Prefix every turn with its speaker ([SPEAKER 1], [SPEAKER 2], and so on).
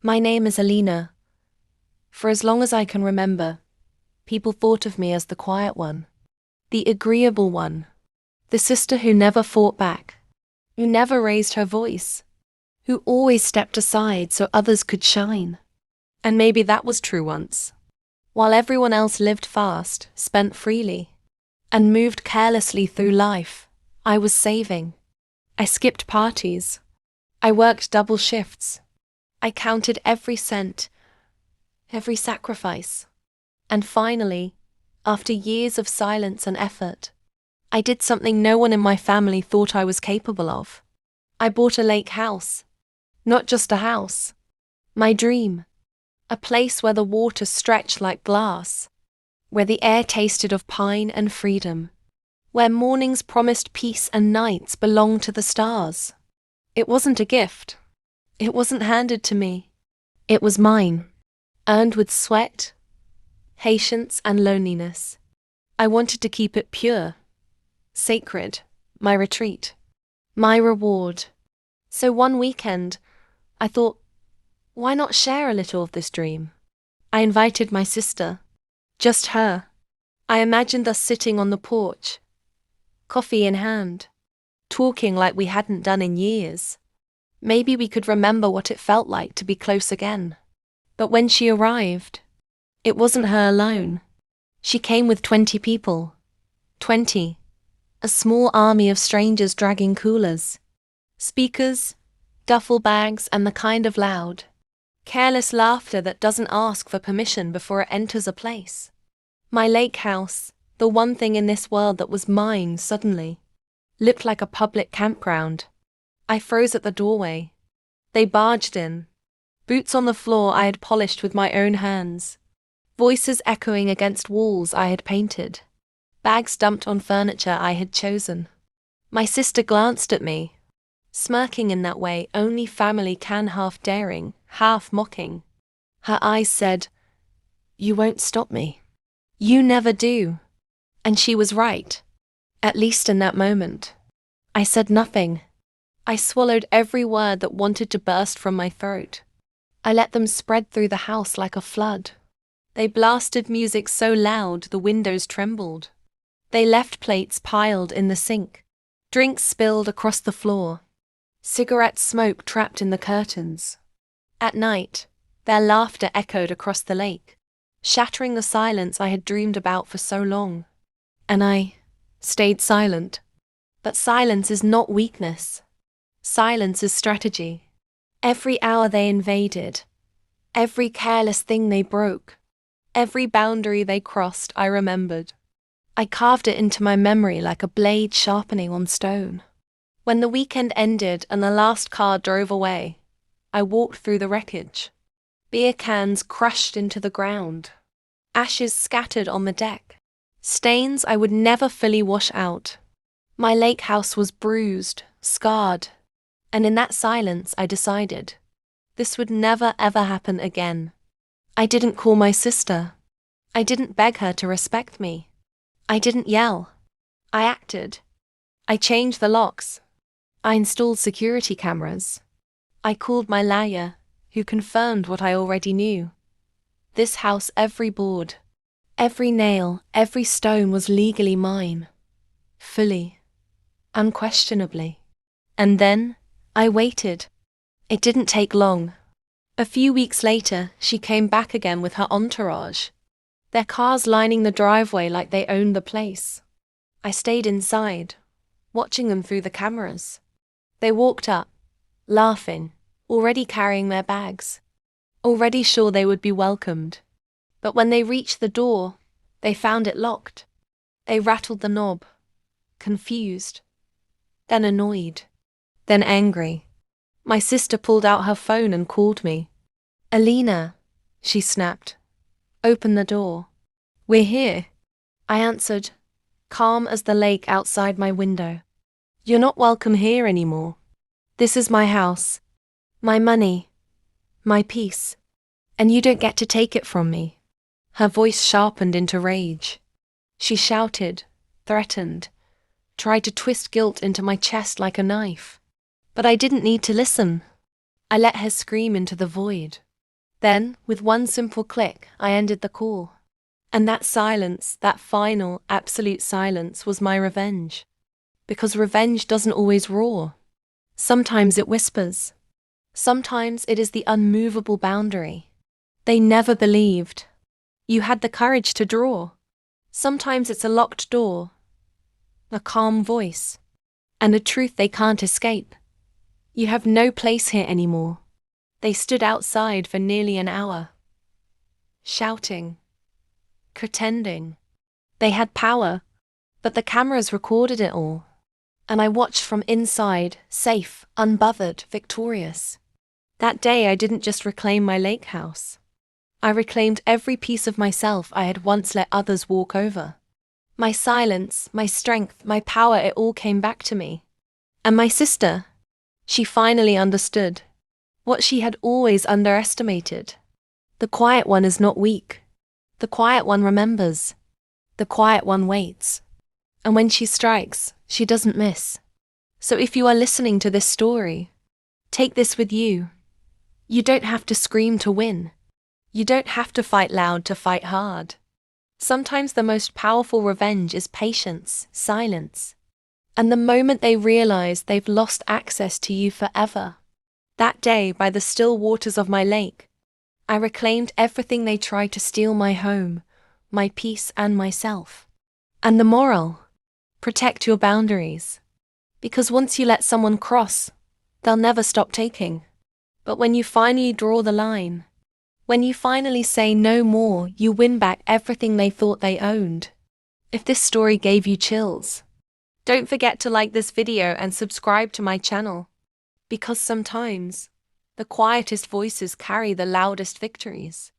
[SPEAKER 1] My name is Alina. For as long as I can remember, people thought of me as the quiet one, the agreeable one, the sister who never fought back, who never raised her voice, who always stepped aside so others could shine. And maybe that was true once. While everyone else lived fast, spent freely, and moved carelessly through life, I was saving. I skipped parties. I worked double shifts. I counted every cent, every sacrifice. And finally, after years of silence and effort, I did something no one in my family thought I was capable of. I bought a lake house. Not just a house. My dream. A place where the water stretched like glass, where the air tasted of pine and freedom, where mornings promised peace and nights belonged to the stars. It wasn't a gift. It wasn't handed to me. It was mine, earned with sweat, patience, and loneliness. I wanted to keep it pure, sacred, my retreat, my reward. So one weekend, I thought, why not share a little of this dream? I invited my sister, just her. I imagined us sitting on the porch, coffee in hand, talking like we hadn't done in years. Maybe we could remember what it felt like to be close again. But when she arrived, it wasn't her alone. She came with 20 people. 20. A small army of strangers dragging coolers, speakers, duffel bags, and the kind of loud, careless laughter that doesn't ask for permission before it enters a place. My lake house, the one thing in this world that was mine suddenly, looked like a public campground. I froze at the doorway. They barged in, boots on the floor I had polished with my own hands, voices echoing against walls I had painted, bags dumped on furniture I had chosen. My sister glanced at me, smirking in that way only family can, half daring, half mocking. Her eyes said, "You won't stop me. You never do." And she was right, at least in that moment. I said nothing. I swallowed every word that wanted to burst from my throat. I let them spread through the house like a flood. They blasted music so loud the windows trembled. They left plates piled in the sink, drinks spilled across the floor, cigarette smoke trapped in the curtains. At night, their laughter echoed across the lake, shattering the silence I had dreamed about for so long. And I stayed silent. But silence is not weakness. Silence is strategy. Every hour they invaded, every careless thing they broke, every boundary they crossed, I remembered. I carved it into my memory like a blade sharpening on stone. When the weekend ended and the last car drove away, I walked through the wreckage. Beer cans crushed into the ground, ashes scattered on the deck, stains I would never fully wash out. My lake house was bruised, scarred, and in that silence I decided, this would never ever happen again. I didn't call my sister. I didn't beg her to respect me. I didn't yell. I acted. I changed the locks. I installed security cameras. I called my lawyer, who confirmed what I already knew. This house, every board, every nail, every stone was legally mine. Fully. Unquestionably. And then, I waited. It didn't take long. A few weeks later, she came back again with her entourage, their cars lining the driveway like they owned the place. I stayed inside, watching them through the cameras. They walked up, laughing, already carrying their bags, already sure they would be welcomed. But when they reached the door, they found it locked. They rattled the knob, confused, then annoyed, then angry. My sister pulled out her phone and called me. "Alina," she snapped. "Open the door. We're here." I answered, calm as the lake outside my window. "You're not welcome here anymore. This is my house, my money, my peace, and you don't get to take it from me." Her voice sharpened into rage. She shouted, threatened, tried to twist guilt into my chest like a knife. But I didn't need to listen. I let her scream into the void. Then, with one simple click, I ended the call. And that silence, that final, absolute silence, was my revenge. Because revenge doesn't always roar. Sometimes it whispers. Sometimes it is the unmovable boundary. They never believed. You had the courage to draw. Sometimes it's a locked door, a calm voice, and a truth they can't escape. You have no place here anymore. They stood outside for nearly an hour, shouting, pretending. They had power, but the cameras recorded it all. And I watched from inside, safe, unbothered, victorious. That day I didn't just reclaim my lake house. I reclaimed every piece of myself I had once let others walk over. My silence, my strength, my power, it all came back to me. And my sister, she finally understood what she had always underestimated. The quiet one is not weak. The quiet one remembers. The quiet one waits. And when she strikes, she doesn't miss. So if you are listening to this story, take this with you. You don't have to scream to win. You don't have to fight loud to fight hard. Sometimes the most powerful revenge is patience, silence. And the moment they realize they've lost access to you forever. That day, by the still waters of my lake, I reclaimed everything they tried to steal: my home, my peace, and myself. And the moral: protect your boundaries. Because once you let someone cross, they'll never stop taking. But when you finally draw the line, when you finally say no more, you win back everything they thought they owned. If this story gave you chills, don't forget to like this video and subscribe to my channel. Because sometimes, the quietest voices carry the loudest victories.